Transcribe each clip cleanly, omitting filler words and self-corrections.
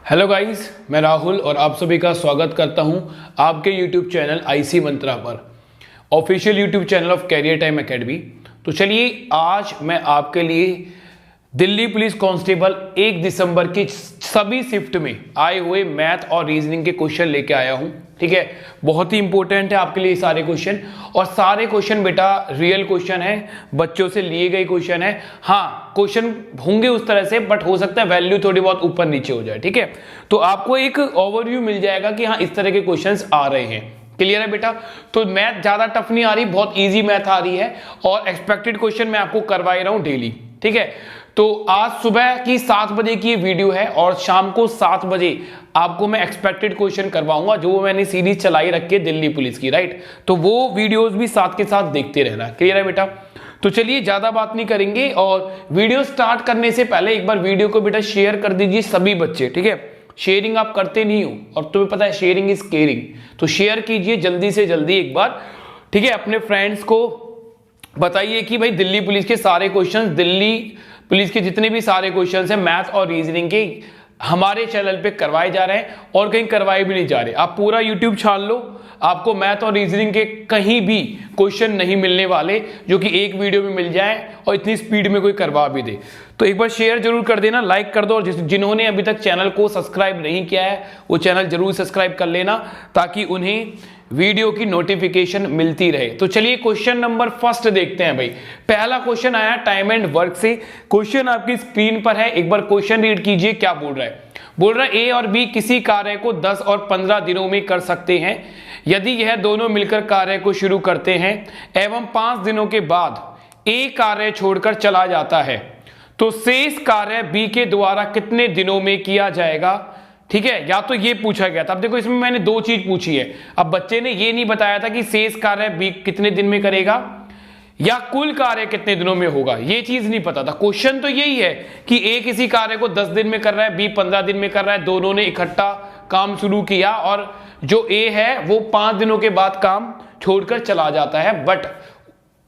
Hello guys, मैं राहुल और आप सभी का स्वागत करता हूं आपके यूट्यूब चैनल आईसी मंत्रा पर, official YouTube channel of career time academy. तो चलिए आज मैं आपके लिए दिल्ली पुलिस कांस्टेबल 1 दिसंबर की सभी शिफ्ट में आए हुए मैथ और रीजनिंग के क्वेश्चन लेके आया हूं। ठीक है, बहुत ही इंपॉर्टेंट है आपके लिए सारे क्वेश्चन, और सारे क्वेश्चन बेटा रियल क्वेश्चन है, बच्चों से लिए गए क्वेश्चन है। हाँ, क्वेश्चन होंगे उस तरह से, बट हो सकता है वैल्यू थोड़ी बहुत ऊपर नीचे हो जाए। ठीक है, तो आपको एक ओवरव्यू मिल जाएगा कि हाँ इस तरह के क्वेश्चंस आ रहे हैं। क्लियर है बेटा? तो मैथ ज्यादा टफ नहीं आ रही, बहुत इजी मैथ आ रही है, और एक्सपेक्टेड क्वेश्चन मैं आपको करवा रहा हूं डेली। ठीक है, तो आज सुबह की 7 बजे की ये वीडियो है और शाम को 7 बजे आपको मैं एक्सपेक्टेड क्वेश्चन करवाऊंगा, जो मैंने सीरीज चलाई रखी है दिल्ली पुलिस की। राइट, तो वो वीडियोस भी साथ के साथ देखते रहना। क्लियर है बेटा? तो चलिए ज्यादा बात नहीं करेंगे, और वीडियो स्टार्ट करने से पहले एक बार वीडियो को बेटा शेयर कर दीजिए सभी बच्चे। ठीक है, शेयरिंग आप करते नहीं हो, और तुम्हें पता है शेयरिंग इज केयरिंग, तो शेयर कीजिए जल्दी से जल्दी एक बार। ठीक है, अपने फ्रेंड्स को बताइए कि भाई दिल्ली पुलिस के सारे क्वेश्चंस, दिल्ली पुलिस के जितने भी सारे क्वेश्चंस हैं मैथ और रीजनिंग के, हमारे चैनल पे करवाए जा रहे हैं, और कहीं करवाए भी नहीं जा रहे। आप पूरा यूट्यूब छान लो, आपको मैथ और रीजनिंग के कहीं भी क्वेश्चन नहीं मिलने वाले जो कि एक वीडियो में मिल जाए और इतनी स्पीड में कोई करवा भी दे। तो एक बार शेयर जरूर कर देना, लाइक कर दो, और जिन्होंने अभी तक चैनल को सब्सक्राइब नहीं किया है वो चैनल जरूर सब्सक्राइब कर लेना, ताकि उन्हें वीडियो की नोटिफिकेशन मिलती रहे। तो चलिए क्वेश्चन नंबर फर्स्ट देखते हैं भाई। पहला क्वेश्चन आया टाइम एंड वर्क से। क्वेश्चन आपकी स्क्रीन पर है, एक बार क्वेश्चन रीड कीजिए क्या बोल रहा है। बोल रहा है ए और बी किसी कार्य को 10 और 15 दिनों में कर सकते हैं। यदि यह दोनों मिलकर कार्य को शुरू करते हैं एवं 5 दिनों के बाद ए कार्य छोड़कर चला जाता है, तो शेष कार्य बी के द्वारा कितने दिनों में किया जाएगा। ठीक है, या तो ये पूछा गया था। अब देखो इसमें मैंने दो चीज पूछी है। अब बच्चे ने ये नहीं बताया था कि शेष कार्य बी कितने दिन में करेगा या कुल कार्य कितने दिनों में होगा, ये चीज नहीं पता था। क्वेश्चन तो यही है कि ए किसी कार्य को 10 दिन में कर रहा है, बी 15 दिन में कर रहा है, दोनों ने इकट्ठा काम शुरू किया, और जो ए है वो 5 दिनों के बाद काम छोड़कर चला जाता है। बट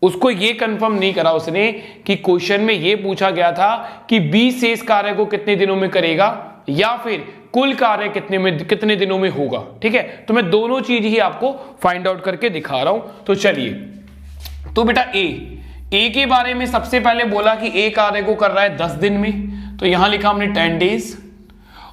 उसको ये कंफर्म नहीं करा उसने कि क्वेश्चन में ये पूछा गया था कि बी शेष कार्य को कितने दिनों में करेगा या फिर कुल कार्य कितने दिनों में होगा। ठीक है, तो मैं दोनों चीज ही आपको फाइंड आउट करके दिखा रहा हूं। तो चलिए, तो बेटा ए के बारे में सबसे पहले बोला कि ए कार्य को कर रहा है 10 दिन में, तो यहां लिखा हमने 10 डेज।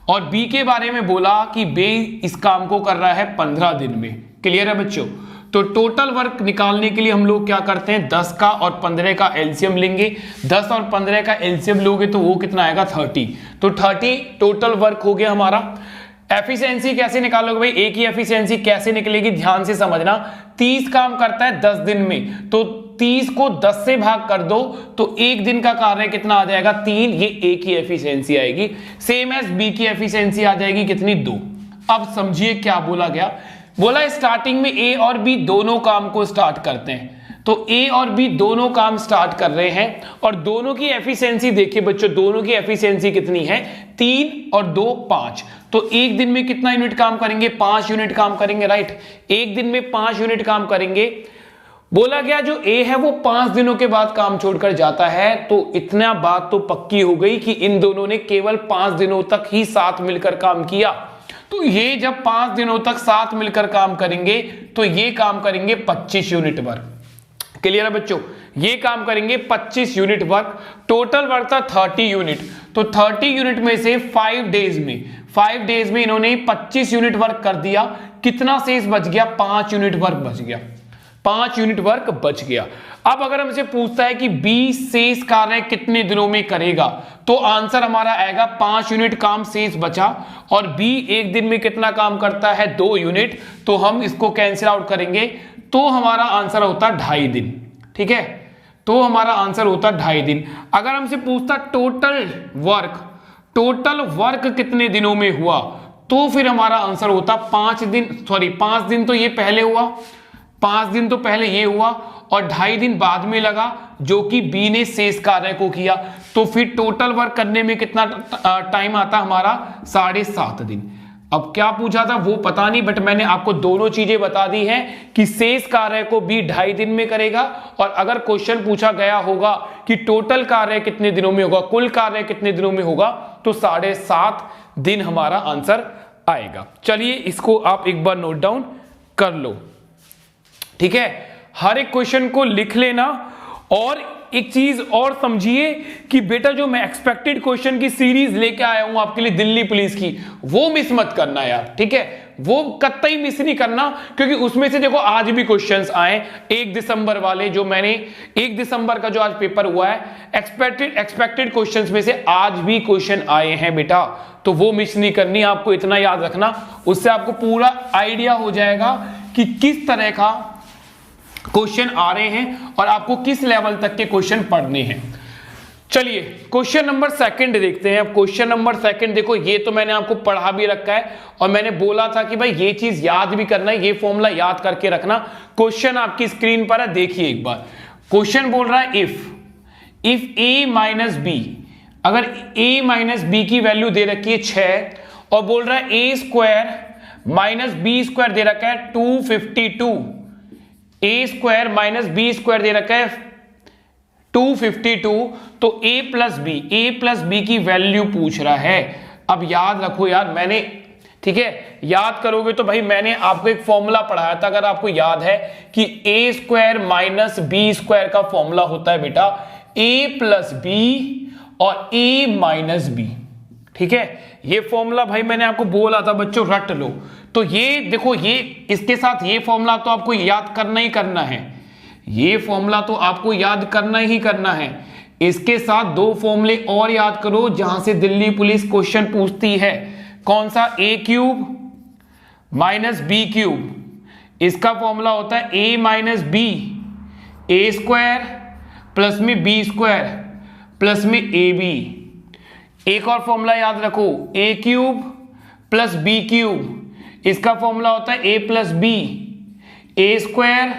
और बी के बारे में बोला कि बी इस काम को कर रहा है 15 दिन में। क्लियर है बच्चों? तो टोटल वर्क निकालने के लिए हम लोग क्या करते हैं, 10 का और 15 का एलसीएम लेंगे। 10 और 15 का एलसीएम लोगे तो वो कितना आएगा, 30। तो 30 टोटल वर्क हो गया हमारा। एफिशिएंसी कैसे निकालोगे भाई, ए की एफिशिएंसी कैसे निकलेगी, ध्यान से समझना। 30 काम करता है 10 दिन में, तो 30 को 10 से भाग कर दो तो एक दिन का कार्य कितना आ जाएगा, 3। ये ए की एफिशिएंसी आएगी। सेम एज बी की एफिशिएंसी आ जाएगी कितनी, 2। अब समझिए क्या बोला गया। बोला स्टार्टिंग में ए और बी दोनों काम को स्टार्ट करते हैं, तो ए और बी दोनों काम स्टार्ट कर रहे हैं, और दोनों की एफिशिएंसी देखिए बच्चों, दोनों की एफिशिएंसी कितनी है, 3 और 2 5। तो एक दिन में कितना यूनिट काम करेंगे, 5 यूनिट काम करेंगे। राइट, एक दिन में 5 यूनिट काम करेंगे। बोला गया जो ए है वो 5 दिनों के बाद काम छोड़कर जाता है, तो इतना बात तो पक्की हो गई कि इन दोनों ने केवल 5 दिनों तक ही साथ मिलकर काम किया। तो ये जब 5 दिनों तक साथ मिलकर काम करेंगे तो ये काम करेंगे 25 यूनिट वर्क। क्लियर है बच्चों? ये काम करेंगे 25 यूनिट वर्क। टोटल वर्क था 30 यूनिट, तो 30 यूनिट में से 5 डेज में इन्होंने 25 यूनिट वर्क कर दिया। कितना शेष बच गया, 5 यूनिट वर्क बच गया। 5 यूनिट वर्क बच गया। अब अगर हमसे पूछता है कि बी शेष कार्य कितने दिनों में करेगा, तो आंसर हमारा आएगा 5 यूनिट काम शेष बचा, और बी एक दिन में कितना काम करता है, 2 यूनिट, तो हम इसको कैंसिल आउट करेंगे तो हमारा आंसर होता 2.5 दिन। ठीक है, तो हमारा आंसर होता 2.5 दिन। अगर हमसे पूछता टोटल वर्क कितने दिनों में हुआ, तो फिर हमारा आंसर होता 5 दिन तो ये पहले हुआ, 5 दिन तो पहले ये हुआ, और 2.5 दिन बाद में लगा जो कि बी ने शेष कार्य को किया। तो फिर टोटल वर्क करने में कितना टाइम आता हमारा, 7.5 दिन। अब क्या पूछा था वो पता नहीं, बट मैंने आपको दोनों चीजें बता दी हैं कि शेष कार्य को बी 2.5 दिन में करेगा, और अगर क्वेश्चन पूछा गया होगा कि टोटल कार्य कितने दिनों में होगा, कुल कार्य कितने दिनों में होगा, तो 7.5 दिन हमारा आंसर आएगा। चलिए इसको आप एक बार नोट डाउन कर लो, ठीक है। हर एक क्वेश्चन को लिख लेना और एक चीज और समझिए कि बेटा जो मैं एक्सपेक्टेड क्वेश्चन की सीरीज लेके आया हूं आपके लिए दिल्ली पुलिस की, वो मिस मत करना यार, ठीक है। वो कतई मिस नहीं करना, क्योंकि उसमें से देखो आज भी क्वेश्चंस आए 1 दिसंबर वाले, जो मैंने 1 दिसंबर का जो आज पेपर हुआ है, एक्सपेक्टेड क्वेश्चंस में से आज भी क्वेश्चन आए हैं बेटा, तो वो मिस नहीं करनी। आपको इतना याद रखना, उससे आपको पूरा आइडिया हो जाएगा कि किस तरह का क्वेश्चन आ रहे हैं और आपको किस लेवल तक के क्वेश्चन पढ़ने हैं। चलिए क्वेश्चन नंबर 2 देखते हैं। अब क्वेश्चन नंबर 2 देखो, ये तो मैंने आपको पढ़ा भी रखा है और मैंने बोला था कि भाई ये चीज याद भी करना है, ये फॉर्मूला याद करके रखना। क्वेश्चन आपकी स्क्रीन पर है, देखिए एक बार। क्वेश्चन बोल रहा है इफ a माइनस बी, अगर a माइनस बी की वैल्यू दे रखी है 6 और बोल रहा है a square minus B square दे रखा है 252, a square minus B square दे रखा है 252, तो a प्लस बी की वैल्यू पूछ रहा है। अब याद रखो यार, मैंने, ठीक है, याद करोगे तो भाई मैंने आपको एक फॉर्मूला पढ़ाया था, अगर आपको याद है कि a square minus B square का फॉर्मूला होता है बेटा a प्लस बी और a माइनस बी, ठीक है। ये फॉर्मूला भाई मैंने आपको बोला था बच्चों रट लो। तो ये देखो, ये इसके साथ ये फॉर्मूला तो आपको याद करना ही करना है, ये फॉर्मूला तो आपको याद करना ही करना है। इसके साथ 2 फॉर्मूले और याद करो जहां से दिल्ली पुलिस क्वेश्चन पूछती है। कौन सा? a cube minus B cube, इसका फॉर्मूला होता है a minus B, A square plus में बी स्क्वायर प्लस में ए बी। एक और फॉर्मूला याद रखो, a cube plus B cube, इसका फॉर्मूला होता है a plus B, A square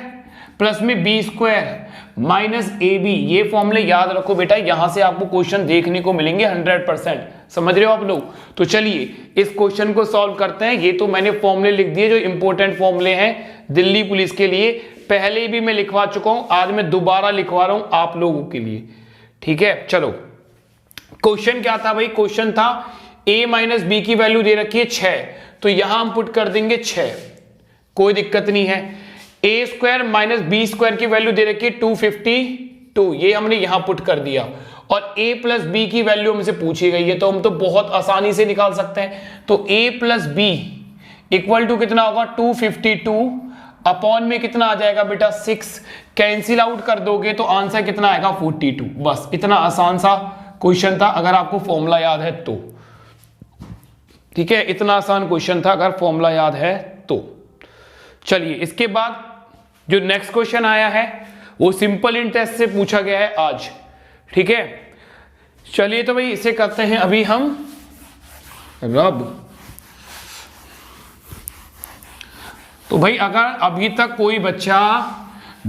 plus में B square minus A B. ये फॉर्मूले याद रखो बेटा, यहां से आपको क्वेश्चन देखने को मिलेंगे 100%। समझ रहे हो आप लोग? तो चलिए इस क्वेश्चन को सॉल्व करते हैं। ये तो मैंने फॉर्मूले लिख दिए जो इंपॉर्टेंट फॉर्मूले हैं दिल्ली पुलिस के लिए, पहले भी मैं लिखवा चुका हूं, आज मैं दोबारा लिखवा रहा हूं आप लोगों के लिए, ठीक है। चलो क्वेश्चन क्या था भाई? क्वेश्चन था a माइनस बी की वैल्यू दे रखी है 6, तो यहां हम पुट कर देंगे 6, कोई दिक्कत नहीं है। a square minus B square की वैल्यू दे रखी है 252, ये हमने यहां पुट कर दिया। और a प्लस बी की वैल्यू हमसे पूछी गई है, तो हम तो बहुत आसानी से निकाल सकते हैं। तो a plus B equal to कितना होगा? 252 अपॉन में कितना आ जाएगा बेटा? 6, कैंसिल आउट कर दोगे तो आंसर कितना आएगा? 42। बस इतना आसान सा क्वेश्चन था, अगर आपको फॉर्मूला याद है तो, ठीक है। इतना आसान क्वेश्चन था अगर फॉर्मूला याद है तो। चलिए इसके बाद जो नेक्स्ट क्वेश्चन आया है वो सिंपल इन टेस्ट से पूछा गया है आज, ठीक है। चलिए तो भाई इसे करते हैं अभी हम रब। तो भाई अगर अभी तक कोई बच्चा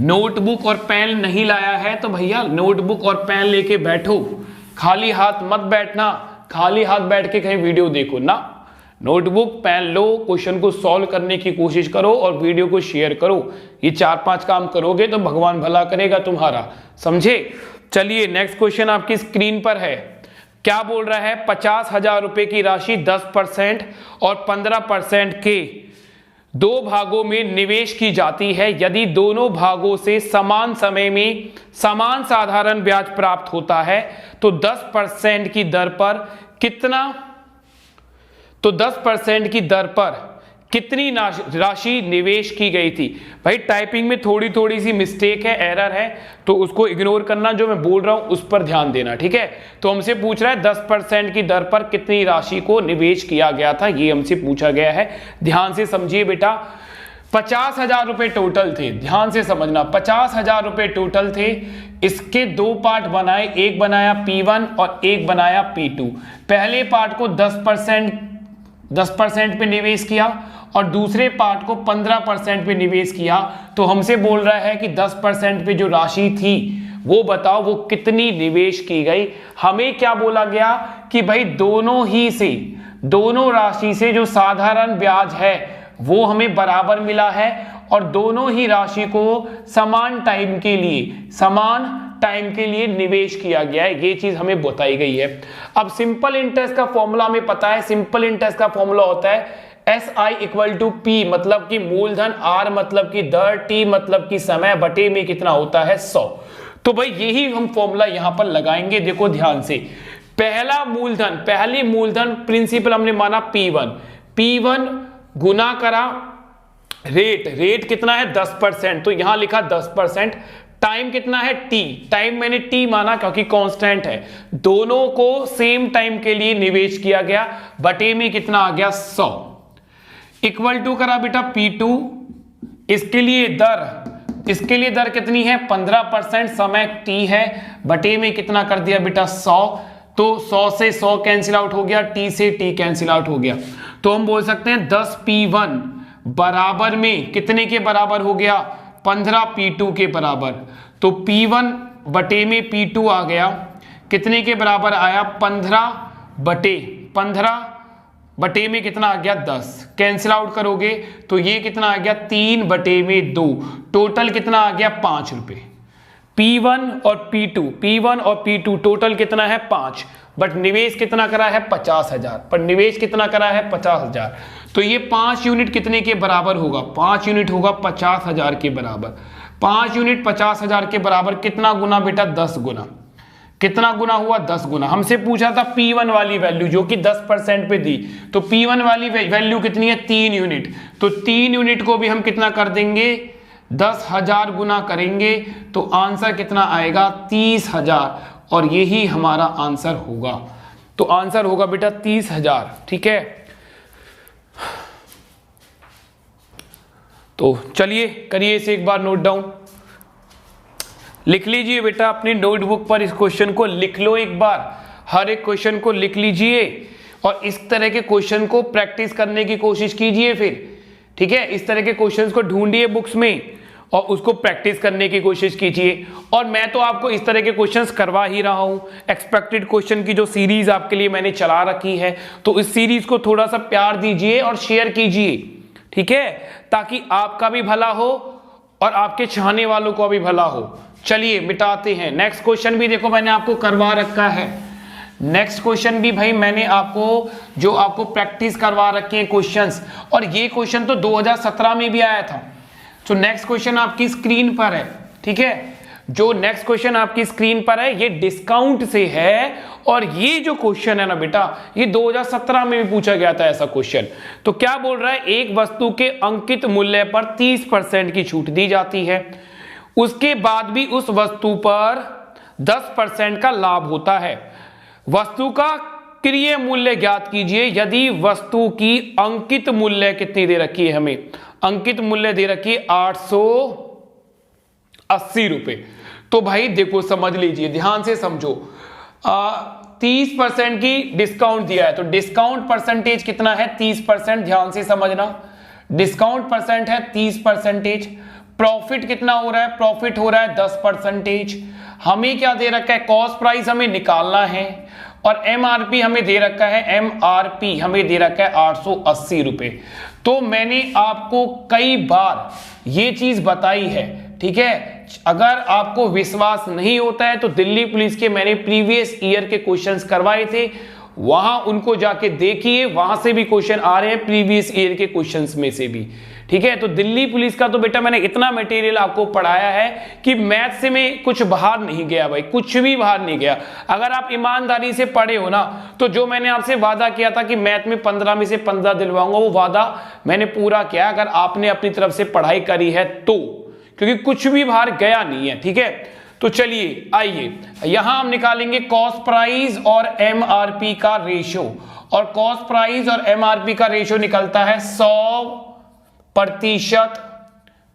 नोटबुक और पेन नहीं लाया है तो भैया नोटबुक और पेन लेके बैठो, खाली हाथ मत बैठना, खाली हाथ बैठ के कहीं वीडियो देखो ना। नोटबुक पेन लो, क्वेश्चन को सॉल्व करने की कोशिश करो और वीडियो को शेयर करो। ये 4-5 काम करोगे तो भगवान भला करेगा तुम्हारा, समझे। चलिए नेक्स्ट क्वेश्चन आपकी स्क्रीन पर है। क्या बोल रहा है? 50,000 रुपए की राशि 10% और 15% के 2 भागों में निवेश की जाती है। यदि दोनों भागों से समान समय में समान साधारण ब्याज प्राप्त होता है तो 10% की दर पर कितनी राशि निवेश की गई थी। भाई टाइपिंग में थोड़ी थोड़ी सी मिस्टेक है, एरर है, तो उसको इग्नोर करना, जो मैं बोल रहा हूं उस पर ध्यान देना, ठीक है। तो हमसे पूछ रहा है 10% की दर पर कितनी राशि को निवेश किया गया था, ये हमसे पूछा गया है। ध्यान से समझिए बेटा, 50,000 रुपए टोटल थे, ध्यान से समझना, 50,000 रुपए टोटल थे। इसके 2 पार्ट बनाए, एक बनाया P1 और एक बनाया P2। पहले पार्ट को 10% पे निवेश किया और दूसरे पार्ट को 15% पे निवेश किया। तो हमसे बोल रहा है कि 10% पे जो राशि थी वो बताओ वो कितनी निवेश की गई। हमें क्या बोला गया कि भाई दोनों राशि से जो साधारण ब्याज है वो हमें बराबर मिला है और दोनों ही राशि को समान टाइम के लिए निवेश किया गया है, ये चीज हमें बताई गई है। अब सिंपल इंटरेस्ट का फॉर्मूला हमें पता है, सिंपल इंटरेस्ट का फॉर्मूला होता है SI इक्वल टू P मतलब कि मूलधन, R मतलब कि दर, T मतलब कि समय, बटे में कितना होता है 100। तो भाई यही हम फॉर्मूला यहां पर लगाएंगे। देखो ध्यान से, पहला मूलधन, पहली मूलधन प्रिंसिपल हमने माना P1 गुना करा रेट कितना है 10%, तो यहां लिखा 10%। टाइम कितना है T, टाइम मैंने T माना क्योंकि कांस्टेंट है, दोनों को सेम टाइम के लिए निवेश किया गया, बटे में कितना आ गया 100, इक्वल टू करा बेटा P2, इसके लिए दर कितनी है 15%, समय T है, बटे में कितना कर दिया बेटा 100, तो 100 से 100 कैंसिल आउट हो गया, T से T कैंसिल आउट हो गया, तो हम बोल सकते हैं 10 P1 बराबर में कितने के बराबर हो गया 15 P2 के बराबर। तो P1 बटे में P2 आ गया, कितने के बराबर आया 15 बटे में कितना आ गया 10, कैंसिल आउट करोगे तो ये कितना आ गया 3 बटे में 2, टोटल कितना आ गया 5 रुपए। P1 और P2 टोटल कितना है 5, बट निवेश कितना करा है 50,000, पर निवेश कितना करा है 50,000, तो ये 5 यूनिट कितने के बराबर होगा 5 यूनिट होगा 50,000 के बराबर। 5 यूनिट 50,000 के बराबर कितना गुना बेटा 10 गुना, कितना गुना हुआ 10 गुना। हमसे पूछा था P1 वाली वैल्यू जो कि 10% पे दी, तो P1 वाली वैल्यू कितनी है 3 यूनिट, तो 3 यूनिट को भी हम कितना कर देंगे 10,000 गुना करेंगे, तो आंसर कितना आएगा 30,000, और यही हमारा आंसर होगा। तो आंसर होगा बेटा 30,000, ठीक है। तो चलिए करिए इसे एक बार नोट डाउन, लिख लीजिए बेटा अपनी नोटबुक पर, इस क्वेश्चन को लिख लो एक बार, हर एक क्वेश्चन को लिख लीजिए और इस तरह के क्वेश्चन को प्रैक्टिस करने की कोशिश कीजिए फिर, ठीक है। इस तरह के क्वेश्चंस को ढूंढिए बुक्स में और उसको प्रैक्टिस करने की कोशिश कीजिए। और मैं तो आपको इस तरह के क्वेश्चंस करवा ही रहा हूं, एक्सपेक्टेड क्वेश्चन की जो सीरीज आपके लिए मैंने चला रखी है, तो इस सीरीज को थोड़ा सा प्यार दीजिए और शेयर कीजिए, ठीक है, ताकि आपका भी भला हो और आपके चाहने वालों को भी भला हो। चलिए मिटाते हैं। नेक्स्ट क्वेश्चन भी देखो मैंने आपको करवा रखा है, नेक्स्ट क्वेश्चन भी भाई मैंने आपको प्रैक्टिस करवा रखे हैं क्वेश्चंस, और ये क्वेश्चन तो 2017 में भी आया था। तो नेक्स्ट क्वेश्चन आपकी स्क्रीन पर है, ठीक है, जो नेक्स्ट क्वेश्चन आपकी स्क्रीन पर है ये डिस्काउंट से है, और ये जो क्वेश्चन है ना बेटा ये 2017 में भी पूछा गया था ऐसा क्वेश्चन। तो क्या बोल रहा है, एक वस्तु के अंकित मूल्य पर 30% की छूट दी जाती है, उसके बाद भी उस वस्तु पर 10% का लाभ होता है। वस्तु का क्रय मूल्य ज्ञात कीजिए यदि वस्तु की अंकित मूल्य कितनी दे रखी है, हमें अंकित मूल्य दे रखी है 880 रुपए। तो भाई देखो समझ लीजिए, ध्यान से समझो, 30% की डिस्काउंट दिया है, तो डिस्काउंट परसेंटेज कितना है 30%, ध्यान से समझना, डिस्काउंट परसेंट है 30%। प्रॉफिट कितना हो रहा है, प्रॉफिट हो रहा है 10%। हमें क्या दे रखा है, कॉस्ट प्राइस हमें निकालना है, और एमआरपी हमें दे रखा है, एमआरपी हमें दे रखा है 880 रुपए। तो मैंने आपको कई बार ये चीज बताई है, ठीक है। अगर आपको विश्वास नहीं होता है तो दिल्ली पुलिस के मैंने प्रीवियस ईयर के क्वेश्चंस करवाए थे, वहां उनको जाके देखिए, वहां से भी क्वेश्चन आ रहे हैं प्रीवियस ईयर के क्वेश्चंस में से भी, ठीक है। तो दिल्ली पुलिस का तो बेटा मैंने इतना मटेरियल आपको पढ़ाया है कि मैथ से में कुछ बाहर नहीं गया भाई, कुछ भी बाहर नहीं गया। अगर आप ईमानदारी से पढ़े हो ना, तो जो मैंने आपसे वादा किया था कि मैथ में 15 में से 15 दिलवाऊंगा, वो वादा मैंने पूरा किया, अगर आपने अपनी तरफ से पढ़ाई करी है तो, क्योंकि कुछ भी बाहर गया नहीं है, ठीक है। तो चलिए आइए, यहां हम निकालेंगे कॉस्ट प्राइस और एमआरपी का रेशो, और कॉस्ट प्राइस और एमआरपी का रेशो निकलता है 100%,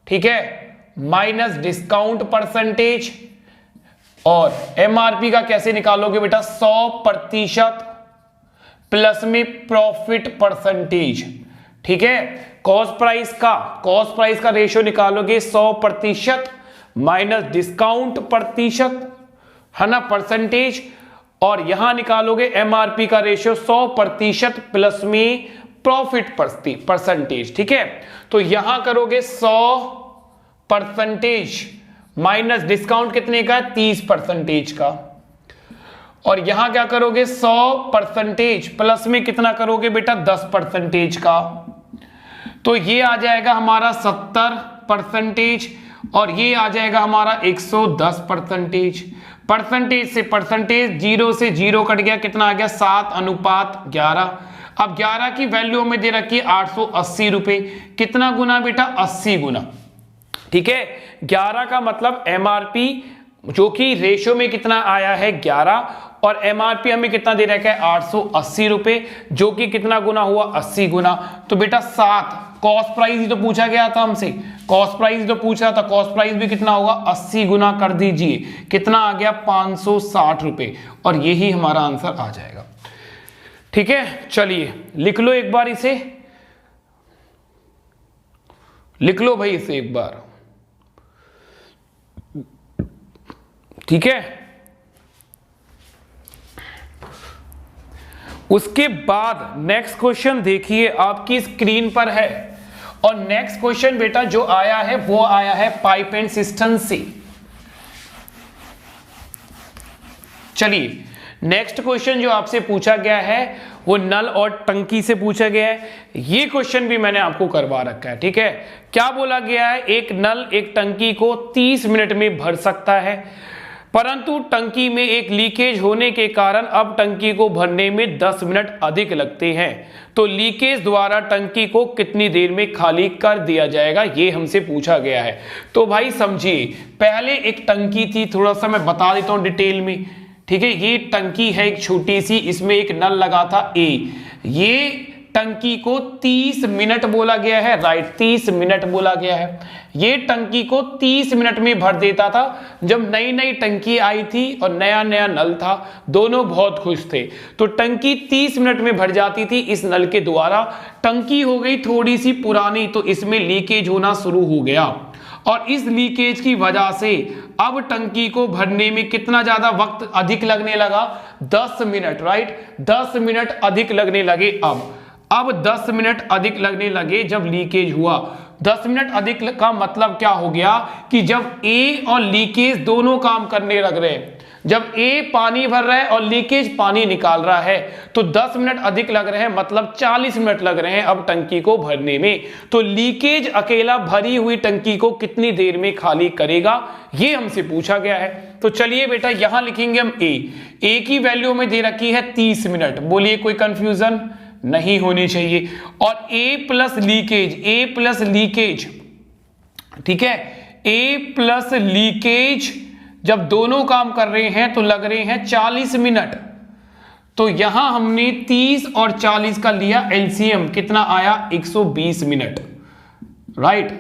ठीक है, माइनस डिस्काउंट परसेंटेज। और एमआरपी का कैसे निकालोगे बेटा, 100% प्लस में प्रॉफिट परसेंटेज, ठीक है। कॉस्ट प्राइस का रेशो निकालोगे 100% माइनस डिस्काउंट प्रतिशत, है ना, परसेंटेज, और यहां निकालोगे एमआरपी का रेशियो 100% प्लस में प्रॉफिट परसेंटेज, ठीक है। तो यहां करोगे 100% माइनस डिस्काउंट कितने का, 30% का, और यहां क्या करोगे 100% प्लस में कितना करोगे बेटा 10% का, तो ये आ जाएगा हमारा 70%, और ये आ जाएगा हमारा 110%। परसेंटेज से परसेंटेज, 0 से 0 कट गया, कितना आ गया 7:11। अब 11 की वैल्यू में दे रखी है 880 रुपए, कितना गुना बेटा 80 गुना। ठीक है, 11 का मतलब एमआरपी जो कि रेशियो में कितना आया है 11, और एमआरपी हमें कितना दे रखा है 880 रुपए, जो कि कितना गुना हुआ 80 गुना। तो बेटा 7 कॉस्ट प्राइस ही तो पूछा गया था हमसे, कॉस्ट प्राइस तो पूछा था, कॉस्ट प्राइस भी कितना होगा 80 गुना कर दीजिए, कितना आ गया 560 रुपए, और यही हमारा आंसर आ जाएगा। ठीक है, चलिए लिख लो एक बार इसे, लिख लो भाई इसे एक बार। ठीक है, उसके बाद नेक्स्ट क्वेश्चन देखिए आपकी स्क्रीन पर है, और नेक्स्ट क्वेश्चन बेटा जो आया है वो आया है पाइप एंड सिस्टम से। चलिए नेक्स्ट क्वेश्चन जो आपसे पूछा गया है वो नल और टंकी से पूछा गया है। ये क्वेश्चन भी मैंने आपको करवा रखा है। ठीक है, क्या बोला गया है, एक नल एक टंकी को 30 मिनट में भर सकता है, परंतु टंकी में एक लीकेज होने के कारण अब टंकी को भरने में 10 मिनट अधिक लगते हैं, तो लीकेज द्वारा टंकी को कितनी देर में खाली कर दिया जाएगा, ये हमसे पूछा गया है। तो भाई समझिए, पहले एक टंकी थी, थोड़ा सा मैं बता देता हूं डिटेल में। ठीक है, ये टंकी है एक छोटी सी, इसमें एक नल लगा था ए, ये टंकी को 30 मिनट बोला गया है, राइट 30 मिनट बोला गया है। ये टंकी को 30 मिनट में भर देता था। जब नई नई टंकी आई थी और नया नया नल था, दोनों बहुत खुश थे, तो टंकी 30 मिनट में भर जाती थी इस नल के द्वारा। टंकी हो गई थोड़ी सी पुरानी, तो इसमें लीकेज होना शुरू हो गया, और इस लीकेज की वजह से अब टंकी को भरने में कितना ज्यादा वक्त अधिक लगने लगा, 10 मिनट, राइट 10 मिनट अधिक लगने लगे। अब 10 मिनट अधिक लगने लगे जब लीकेज हुआ। 10 मिनट अधिक का मतलब क्या हो गया कि जब ए और लीकेज दोनों काम करने लग रहे हैं, जब ए पानी भर रहा है और लीकेज पानी निकाल रहा है, तो 10 मिनट अधिक लग रहे हैं, मतलब 40 मिनट लग रहे हैं अब टंकी को भरने में। तो लीकेज अकेला भरी हुई टंकी को कितनी देर में खाली करेगा, ये हमसे पूछा गया है। तो चलिए बेटा यहां लिखेंगे हम ए की वैल्यू में दे रखी है 30 मिनट। बोलिए कोई कंफ्यूजन नहीं होनी चाहिए। और ए प्लस लीकेज, ठीक है, ए प्लस लीकेज जब दोनों काम कर रहे हैं तो लग रहे हैं 40 मिनट। तो यहां हमने 30 और 40 का लिया एलसीएम, कितना आया 120 मिनट, राइट।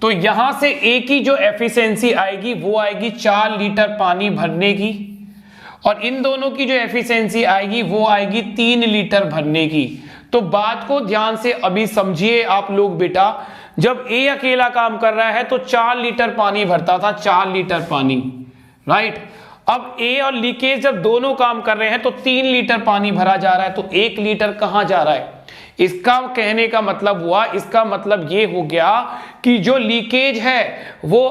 तो यहां से ए की जो एफिशिएंसी आएगी वो आएगी 4 लीटर पानी भरने की, और इन दोनों की जो एफिशिएंसी आएगी वो आएगी 3 लीटर भरने की। तो बात को ध्यान से अभी समझिए आप लोग बेटा, जब ए अकेला काम कर रहा है तो 4 लीटर पानी भरता था, 4 लीटर पानी, राइट। अब ए और लीकेज जब दोनों काम कर रहे हैं तो 3 लीटर पानी भरा जा रहा है, तो 1 लीटर कहां जा रहा है। इसका कहने का मतलब हुआ, इसका मतलब ये हो गया कि जो लीकेज है वो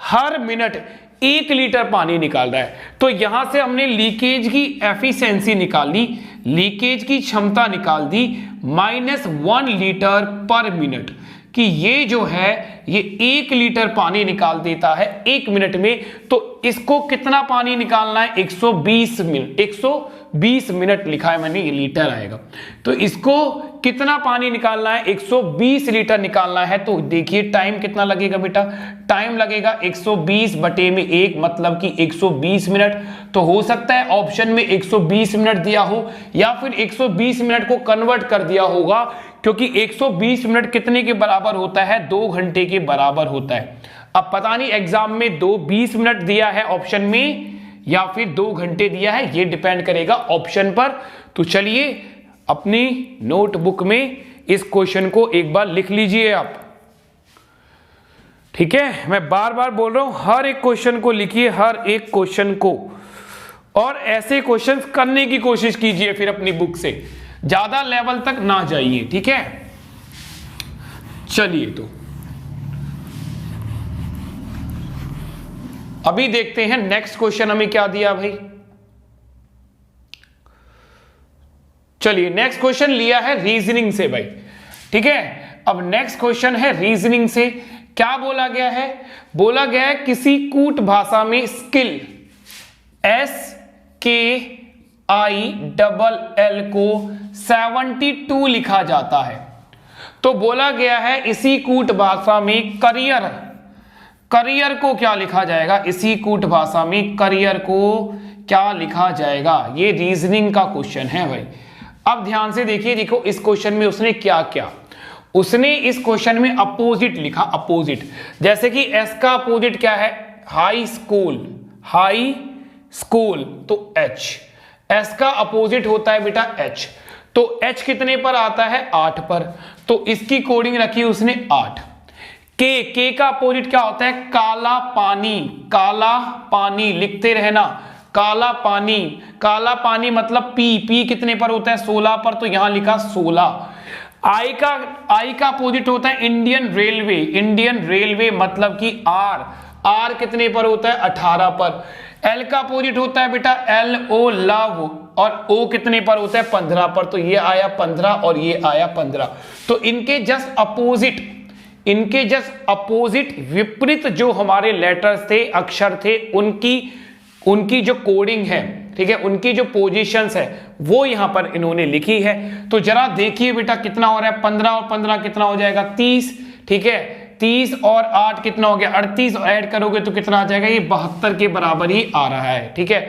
हर मिनट 1 लीटर पानी निकाल रहा है। तो यहां से हमने लीकेज की एफिशिएंसी निकाल ली, लीकेज की क्षमता निकाल दी, -1 लीटर पर मिनट, कि ये जो है ये 1 लीटर पानी निकाल देता है 1 मिनट में। तो इसको कितना पानी निकालना है, 120 मिनट, 120 मिनट लिखा है मैंने, ये लीटर आएगा। तो इसको कितना पानी निकालना है, 120 लीटर निकालना है। तो देखिए टाइम कितना लगेगा बेटा, टाइम लगेगा 120 बटे में 1, मतलब कि 120 मिनट। तो हो सकता है ऑप्शन में 120 मिनट दिया हो, या फिर 120 मिनट को कन्वर्ट कर दिया होगा, क्योंकि 120 मिनट कितने के बराबर होता है, 2 घंटे के बराबर होता है। अब पता नहीं एग्जाम में 20 मिनट दिया है ऑप्शन में या फिर 2 घंटे दिया है, ये डिपेंड करेगा ऑप्शन पर। तो चलिए अपनी नोटबुक में इस क्वेश्चन को एक बार लिख लीजिए आप, ठीक है। मैं बार बार बोल रहा हूं, हर एक क्वेश्चन को लिखिए, हर एक क्वेश्चन को, और ऐसे क्वेश्चंस करने की कोशिश कीजिए फिर अपनी बुक से, ज्यादा लेवल तक ना जाइए, ठीक है। चलिए तो अभी देखते हैं नेक्स्ट क्वेश्चन हमें क्या दिया भाई। चलिए नेक्स्ट क्वेश्चन लिया है रीजनिंग से भाई, ठीक है। अब नेक्स्ट क्वेश्चन है रीजनिंग से। क्या बोला गया है? बोला गया है किसी कूट भाषा में स्किल SKILL को 72 लिखा जाता है। तो बोला गया है इसी कूट भाषा में करियर को क्या लिखा जाएगा? इसी कूट भाषा में करियर को क्या लिखा जाएगा? ये रीजनिंग का क्वेश्चन है भाई। अब ध्यान से देखिए, देखो इस क्वेश्चन में उसने क्या किया। उसने इस क्वेश्चन में अपोजिट लिखा, अपोजिट। जैसे कि एस का अपोजिट क्या है? हाई स्कूल, तो एच। एस का अपोजिट होता है बेटा एच, तो एच कितने पर आता है? 8 पर। तो इसकी कोडिंग रखी उसने 8। के का अपोजिट क्या होता है? काला पानी लिखते रहना, काला पानी मतलब पी कितने पर होता है? 16 पर, तो यहां लिखा 16। आई का अपोजिट होता है इंडियन रेलवे मतलब कि आर कितने पर होता है? 18 पर। एल का अपोजिट होता है बेटा LO लव, और ओ कितने पर होता है? 15 पर। तो ये आया 15 और ये आया 15। तो इनके जस्ट अपोजिट विपरीत जो हमारे लेटर्स थे, अक्षर थे, उनकी जो कोडिंग है, ठीक है, उनकी जो पोजीशंस है वो यहां पर इन्होंने लिखी है। तो जरा देखिए बेटा कितना हो रहा है? 15 और 15 कितना हो जाएगा? 30, ठीक है। 30 और 8 कितना हो गया? 38, और ऐड करोगे तो कितना आ जाएगा? ये 72 के बराबर ही आ रहा है, ठीक है।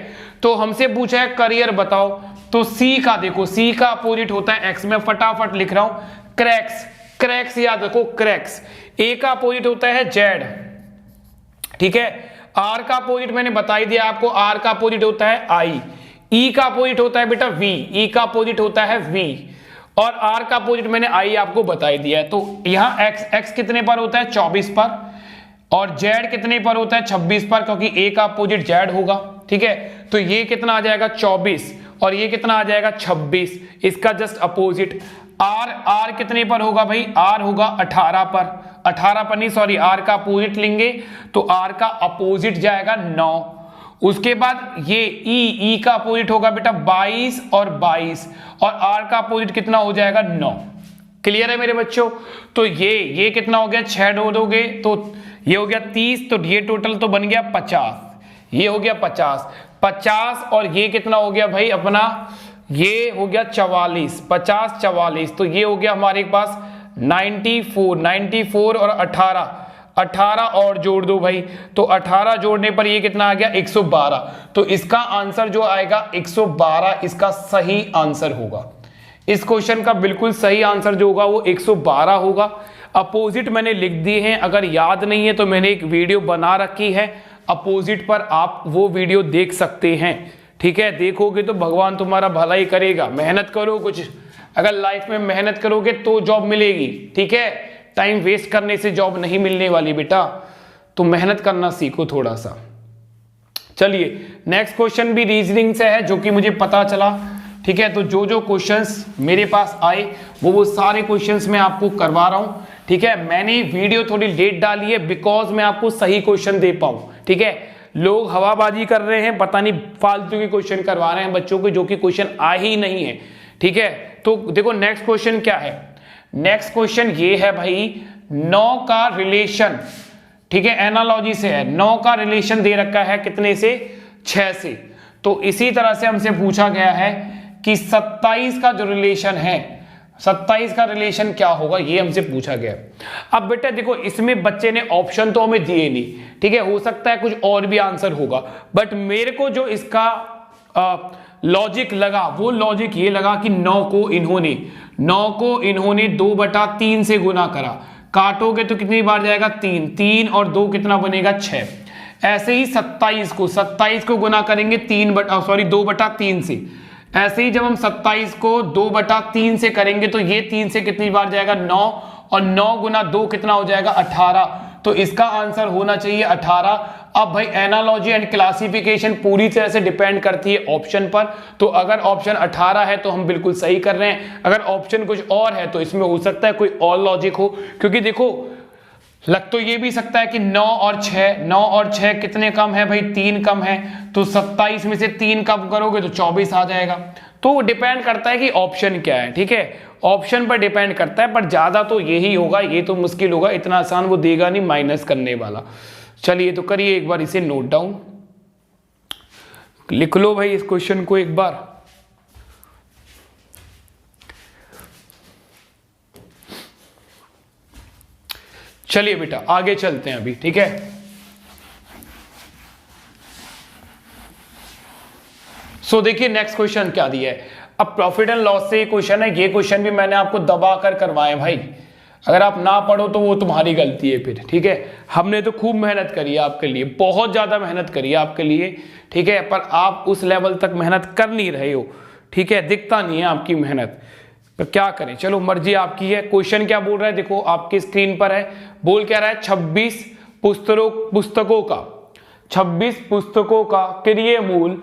तो हमसे पूछा है करियर बताओ, तो सी का देखो, सी का अपोजिट होता है एक्स। मैं फटाफट लिख रहा हूं, क्रैक्स याद रखो, क्रैक्स। ए का अपोजिट होता है जेड, ठीक है। आर का अपोजिट मैंने बता ही दिया आपको, आर का अपोजिट होता है आई। ई का अपोजिट होता है बेटा वी, ई का अपोजिट होता है वी, और आर का अपोजिट मैंने आई आपको बता ही दिया है। तो यहां एक्स कितने पर होता है? 24 पर, और जेड कितने पर होता है? 26 पर, क्योंकि ए का अपोजिट जेड होगा, ठीक है। तो ये कितना आ जाएगा? 24, और ये कितना आ जाएगा? 26। इसका जस्ट अपोजिट आर कितने पर होगा भाई? आर होगा 18 पर नहीं, सॉरी, आर का अपोजिट लेंगे तो आर का अपोजिट जाएगा 9। उसके बाद ये ई का अपोजिट होगा बेटा 22 और 22, और आर का अपोजिट कितना हो जाएगा? 9। क्लियर है मेरे बच्चों? तो ये कितना हो गया? 6 दोगे तो ये हो गया 30, तो ये टोटल तो बन गया 50, ये हो गया 50, और ये कितना हो गया भाई अपना? ये हो गया 44, 50 44, तो ये हो गया हमारे पास 94 और 18 और जोड़ दो भाई, तो 18 जोड़ने पर ये कितना आ गया? 112। तो इसका आंसर जो आएगा 112, इसका सही आंसर होगा। इस क्वेश्चन का बिल्कुल सही आंसर जो होगा वो 112 होगा। अपोजिट मैंने लिख दिए हैं, अगर याद नहीं है तो मैंने एक वीडियो बना रखी है अपोजिट पर, आप वो वीडियो देख सकते हैं, ठीक है। देखोगे तो भगवान तुम्हारा भला ही करेगा। मेहनत करो कुछ, अगर लाइफ में मेहनत करोगे तो जॉब मिलेगी, ठीक है। टाइम वेस्ट करने से जॉब नहीं मिलने वाली बेटा, तो मेहनत करना सीखो थोड़ा सा। चलिए नेक्स्ट क्वेश्चन भी रीजनिंग से है, जो कि मुझे पता चला, ठीक है। तो जो क्वेश्चंस मेरे पास आए वो सारे क्वेश्चंस मैं आपको करवा रहा हूं, ठीक है। मैंने वीडियो थोड़ी लेट डाली है बिकॉज मैं आपको सही क्वेश्चन दे पाऊं, ठीक है। लोग हवाबाजी कर रहे हैं, पता नहीं फालतू के क्वेश्चन करवा रहे हैं बच्चों को, जो कि क्वेश्चन आ ही नहीं है, ठीक है। तो देखो नेक्स्ट क्वेश्चन क्या है। नेक्स्ट क्वेश्चन ये है भाई, 9 का रिलेशन, ठीक है, एनालॉजी से है। 9 का रिलेशन दे रखा है कितने से? 6 से। तो इसी तरह से हमसे पूछा गया है कि 27 का जो रिलेशन है, 27 का रिलेशन क्या होगा, ये हमसे पूछा गया। अब बेटा देखो, इसमें बच्चे ने ऑप्शन तो हमें दिए नहीं, ठीक है, हो सकता है कुछ और भी आंसर होगा, बट मेरे को जो इसका लॉजिक लगा, वो लॉजिक ये लगा कि 9 को इन्होंने 2/3 से गुना करा। काटोगे तो कितनी बार जाएगा? 3 और 2 कितना बनेगा? 6। ऐसे ही 27 को गुना करेंगे 2/3 से। ऐसे ही जब हम 27 को 2/3 से करेंगे तो ये 3 से कितनी बार जाएगा? 9, और 9 गुना 2 कितना हो जाएगा? 18। तो इसका आंसर होना चाहिए 18। अब भाई एनालॉजी एंड क्लासिफिकेशन पूरी तरह से डिपेंड करती है ऑप्शन पर, तो अगर ऑप्शन 18 है तो हम बिल्कुल सही कर रहे हैं, अगर ऑप्शन कुछ और है तो इसमें हो सकता है कोई और लॉजिक हो, क्योंकि देखो लग तो ये भी सकता है कि 9 और 6 कितने कम है भाई, 3 कम है, तो 27 में से 3 कम करोगे तो 24 आ जाएगा। तो डिपेंड करता है कि ऑप्शन क्या है, ठीक है, ऑप्शन पर डिपेंड करता है, पर ज्यादा तो यही होगा, ये तो मुश्किल होगा, इतना आसान वो देगा नहीं माइनस करने वाला। चलिए तो करिए एक बार इसे नोट डाउन, लिख लो भाई इस क्वेश्चन को एक बार। चलिए बेटा आगे चलते हैं अभी, ठीक है। सो देखिए नेक्स्ट क्वेश्चन क्या दिया है। अब प्रॉफिट एंड लॉस से क्वेश्चन है, ये क्वेश्चन भी मैंने आपको दबा कर करवाए भाई, अगर आप ना पढ़ो तो वो तुम्हारी गलती है फिर, ठीक है। हमने तो खूब मेहनत करी है आपके लिए, बहुत ज्यादा मेहनत करी है आपके लिए, ठीक है, पर आप उस लेवल तक मेहनत कर नहीं रहे हो, ठीक है, दिखता नहीं है आपकी मेहनत, पर क्या करें, चलो मर्जी आपकी है। क्वेश्चन क्या बोल रहा है देखो आपकी स्क्रीन पर है, बोल क्या रहा है 26 पुस्तकों का 26 पुस्तकों का क्रय मूल्य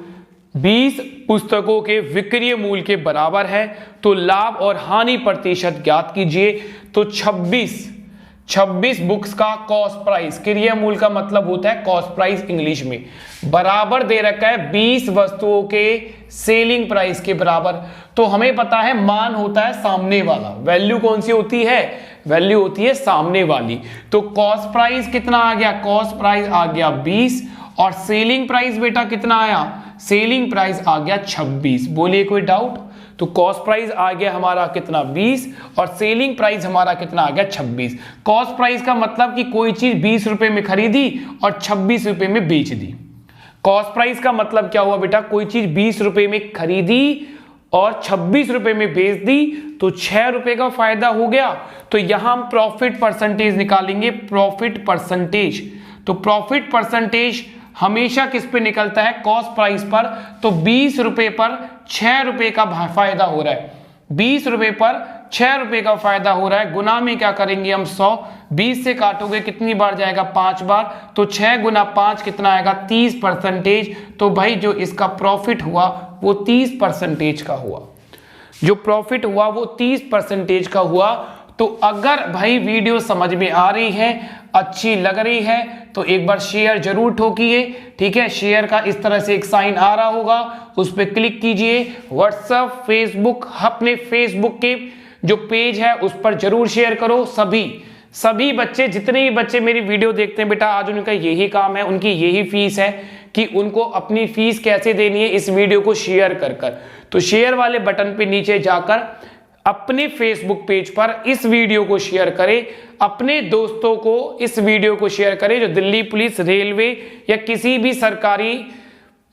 20 पुस्तकों के विक्रय मूल्य के बराबर है, तो लाभ और हानि प्रतिशत ज्ञात कीजिए। तो 26 बुक्स का कॉस्ट प्राइस, क्रय मूल्य का मतलब होता है कॉस्ट प्राइस इंग्लिश में, बराबर दे रखा है 20 वस्तुओं के सेलिंग प्राइस के बराबर। तो हमें पता है मान होता है सामने वाला, वैल्यू कौन सी होती है, वैल्यू होती है सामने वाली। तो कॉस्ट प्राइस कितना आ गया, कॉस्ट प्राइस आ गया 20, और सेलिंग प्राइस बेटा कितना आया, सेलिंग प्राइस आ गया 26। बोलिए कोई डाउट। तो कॉस्ट प्राइस आ गया हमारा कितना 20, और सेलिंग प्राइस हमारा कितना आ गया 26। कॉस्ट प्राइस का मतलब कि कोई चीज 20 रुपए में खरीदी और 26 रुपए में बेच दी। कॉस्ट प्राइस का मतलब क्या हुआ बेटा, कोई चीज 20 रुपए में खरीदी और 26 रुपए में बेच दी, तो 6 रुपए का फायदा हो गया। तो यहां हम प्रॉफिट परसेंटेज निकालेंगे, प्रॉफिट परसेंटेज। तो प्रॉफिट परसेंटेज हमेशा किस पे निकलता है, कॉस्ट प्राइस पर। तो 20 रुपए पर 6 रुपए का फायदा हो रहा है, 20 रुपए पर 6 रुपए का फायदा हो रहा है। गुना में क्या करेंगे हम 100, 20 से काटोगे कितनी बार जाएगा 5 बार, तो 6 गुना 5 कितना आएगा 30%। तो भाई जो इसका प्रॉफिट हुआ वो 30% का हुआ, जो प्रॉफिट हुआ वो 30% का हुआ। तो अगर भाई वीडियो समझ में आ रही है, अच्छी लग रही है, तो एक बार शेयर जरूर ठोकिए, ठीक है। शेयर का इस तरह से एक साइन आ रहा होगा, उस पर क्लिक कीजिए। व्हाट्सएप, फेसबुक, अपने फेसबुक के जो पेज है उस पर जरूर शेयर करो। सभी बच्चे, जितने भी बच्चे मेरी वीडियो देखते हैं बेटा, आज उनका यही काम है, उनकी यही फीस है कि उनको अपनी फीस कैसे देनी है, इस वीडियो को शेयर कर। तो शेयर वाले बटन पे नीचे जाकर अपने फेसबुक पेज पर इस वीडियो को शेयर करें, अपने दोस्तों को इस वीडियो को शेयर करें जो दिल्ली पुलिस, रेलवे या किसी भी सरकारी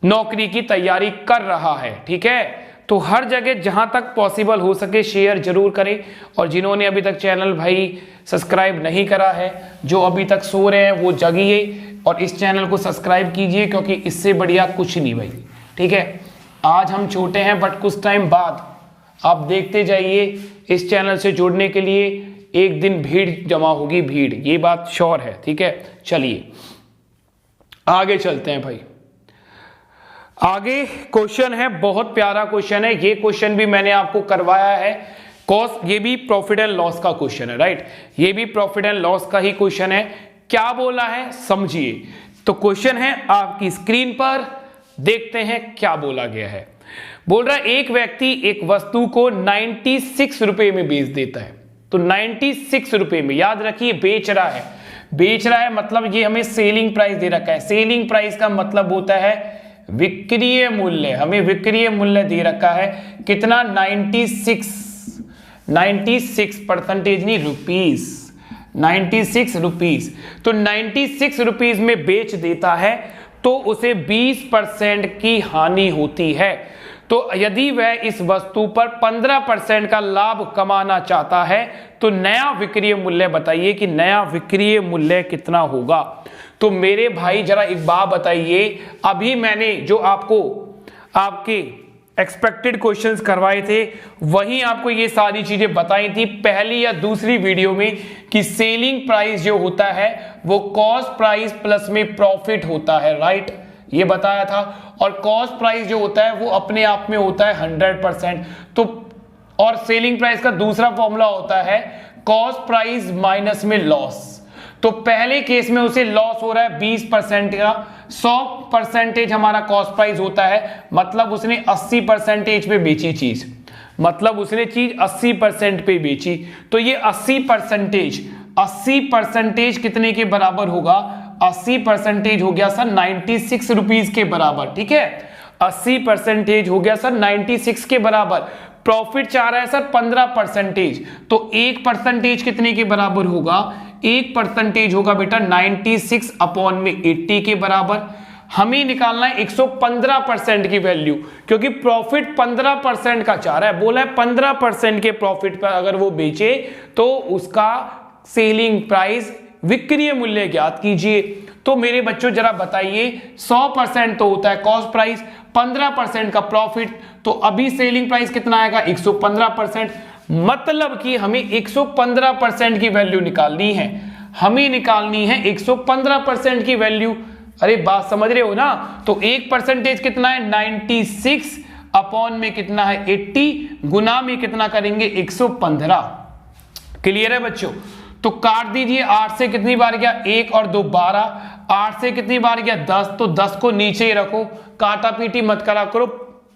नौकरी की तैयारी कर रहा है, ठीक है। तो हर जगह जहां तक पॉसिबल हो सके शेयर जरूर करें। और जिन्होंने अभी तक चैनल भाई सब्सक्राइब नहीं करा है, जो अभी तक सो रहे हैं वो जगिए और इस चैनल को सब्सक्राइब कीजिए, क्योंकि इससे बढ़िया कुछ नहीं भाई, ठीक है। आज हम छोटे हैं बट कुछ टाइम बाद आप देखते जाइए, इस चैनल से जुड़ने के लिए एक दिन भीड़ जमा होगी, भीड़, ये बात श्योर है, ठीक है। चलिए आगे चलते हैं भाई। आगे क्वेश्चन है, बहुत प्यारा क्वेश्चन है, ये क्वेश्चन भी मैंने आपको करवाया है। कॉस्ट, ये भी प्रॉफिट एंड लॉस का क्वेश्चन है, राइट, ये भी प्रॉफिट एंड लॉस का ही क्वेश्चन है। क्या बोला है समझिए। तो क्वेश्चन है आपकी स्क्रीन पर, देखते हैं क्या बोला गया है। बोल रहा है एक व्यक्ति एक वस्तु को 96 रुपए में बेच देता है। तो 96 रुपए में, याद रखिए बेच रहा है, मतलब ये हमें सेलिंग प्राइस दे रखा है। सेलिंग प्राइस का मतलब होता है विक्रय मूल्य, हमें विक्रय मूल्य दे रखा है कितना 96% नहीं रुपीस, 96 रुपीस। तो 96 रुपीस में बेच देता है तो उसे 20% की हानि होती है। तो यदि वह इस वस्तु पर 15% का लाभ कमाना चाहता है तो नया विक्रय मूल्य बताइए कि नया विक्रय मूल्य कितना होगा। तो मेरे भाई जरा एक बात बताइए, अभी मैंने जो आपको आपके एक्सपेक्टेड क्वेश्चंस करवाए थे वहीं आपको ये सारी चीजें बताई थी पहली या दूसरी वीडियो में कि सेलिंग प्राइस जो होता है वो कॉस्ट प्राइस प्लस में प्रॉफिट होता है, राइट, ये बताया था। और कॉस्ट प्राइस जो होता है वो अपने आप में होता है 100%। तो और सेलिंग प्राइस का दूसरा फॉर्मूला होता है कॉस्ट प्राइस माइनस में लॉस। तो पहले केस में उसे लॉस हो रहा है 20% का, 100% हमारा कॉस्ट प्राइस होता है, मतलब उसने 80% पे बेची चीज, मतलब उसने चीज 80% पे बेची। तो ये 80% कितने के बराबर होगा? 80% हो गया सर 96 रुपीज के बराबर। ठीक है, 80% हो गया सर 96 के बराबर। प्रॉफिट चाह रहा है सर 15%, तो 1% कितने के बराबर होगा? 1% होगा बेटा 96/80 के बराबर। हमें निकालना है 115% की वैल्यू, क्योंकि प्रॉफिट 15% का चाह रहा है, बोला है 15% के प्रॉफिट पर अगर वो बेचे तो उसका सेलिंग प्राइस, विक्रय मूल्य ज्ञात कीजिए। तो मेरे बच्चों जरा बताइए, 100% तो होता है कॉस्ट प्राइस, 15% का प्रॉफिट, तो अभी सेलिंग प्राइस कितना आएगा? 115%। मतलब कि हमें 115% की वैल्यू निकालनी है, हमें निकालनी है 115% की वैल्यू। अरे बात समझ रहे हो ना? तो 1% कितना है? 96 अपॉन में कितना है? 80, गुना में कितना करेंगे? 115। क्लियर है बच्चों? तो काट दीजिए, 8 से कितनी बार गया? 1 और 2 12, 8 से कितनी बार गया? 10, तो 10 को नीचे ही रखो, काटा पीटी मत करा करो,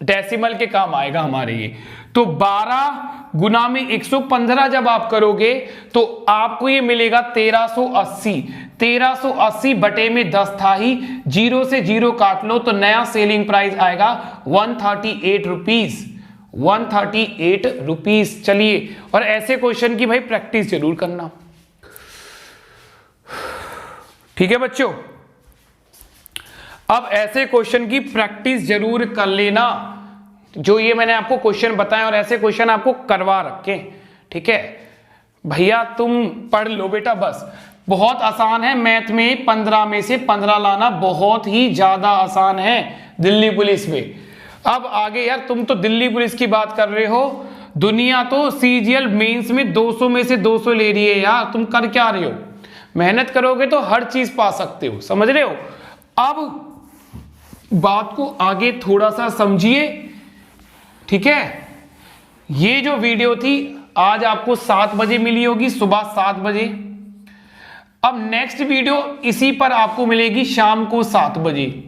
डेसिमल के काम आएगा हमारे ये। तो 12 गुना में 115 जब आप करोगे तो आपको ये मिलेगा 1380। 1380 बटे में 10 था ही, 0 से 0 काट लो तो नया सेलिंग प्राइस आएगा 138 रुपीज, 138 रुपीज। चलिए, और ऐसे क्वेश्चन की भाई प्रैक्टिस जरूर करना, ठीक है बच्चों? अब ऐसे क्वेश्चन की प्रैक्टिस जरूर कर लेना, जो ये मैंने आपको क्वेश्चन बताए और ऐसे क्वेश्चन आपको करवा रखे, ठीक है भैया? तुम पढ़ लो बेटा बस, बहुत आसान है मैथ में। 15 में से 15 लाना बहुत ही ज्यादा आसान है दिल्ली पुलिस में। अब आगे यार, तुम तो दिल्ली पुलिस की बात कर रहे हो, दुनिया तो सीजीएल मेंस में 200 में से 200 ले रही है यार, तुम कर क्या रहे हो? मेहनत करोगे तो हर चीज पा सकते हो, समझ रहे हो? अब बात को आगे थोड़ा सा समझिए, ठीक है? ये जो वीडियो थी आज आपको 7 बजे मिली होगी, सुबह 7 बजे। अब नेक्स्ट वीडियो इसी पर आपको मिलेगी शाम को 7 बजे,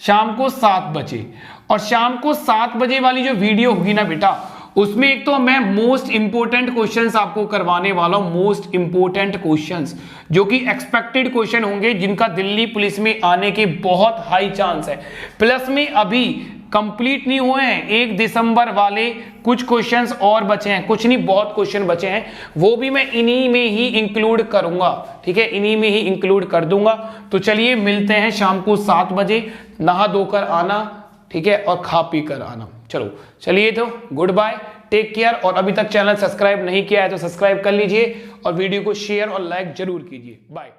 शाम को 7 बजे। और शाम को 7 बजे वाली जो वीडियो होगी ना बेटा, उसमें एक तो मैं मोस्ट इंपोर्टेंट क्वेश्चंस आपको करवाने वाला हूं, मोस्ट इंपोर्टेंट क्वेश्चंस जो कि एक्सपेक्टेड क्वेश्चन होंगे, जिनका दिल्ली पुलिस में आने के बहुत हाई चांस है। प्लस में अभी कंप्लीट नहीं हुए हैं 1 दिसंबर वाले कुछ क्वेश्चंस और बचे हैं, कुछ नहीं बहुत क्वेश्चन बचे हैं, वो भी मैं इन्हीं में ही इंक्लूड करूंगा, ठीक है? इन्हीं में ही इंक्लूड कर दूंगा। तो चलिए मिलते हैं शाम को 7 बजे, नहा धोकर आना, ठीक है? और खा पी कर आना। चलो चलिए, तो गुड बाय, टेक केयर। और अभी तक चैनल सब्सक्राइब नहीं किया है तो सब्सक्राइब कर लीजिए और वीडियो को शेयर और लाइक जरूर कीजिए। बाय।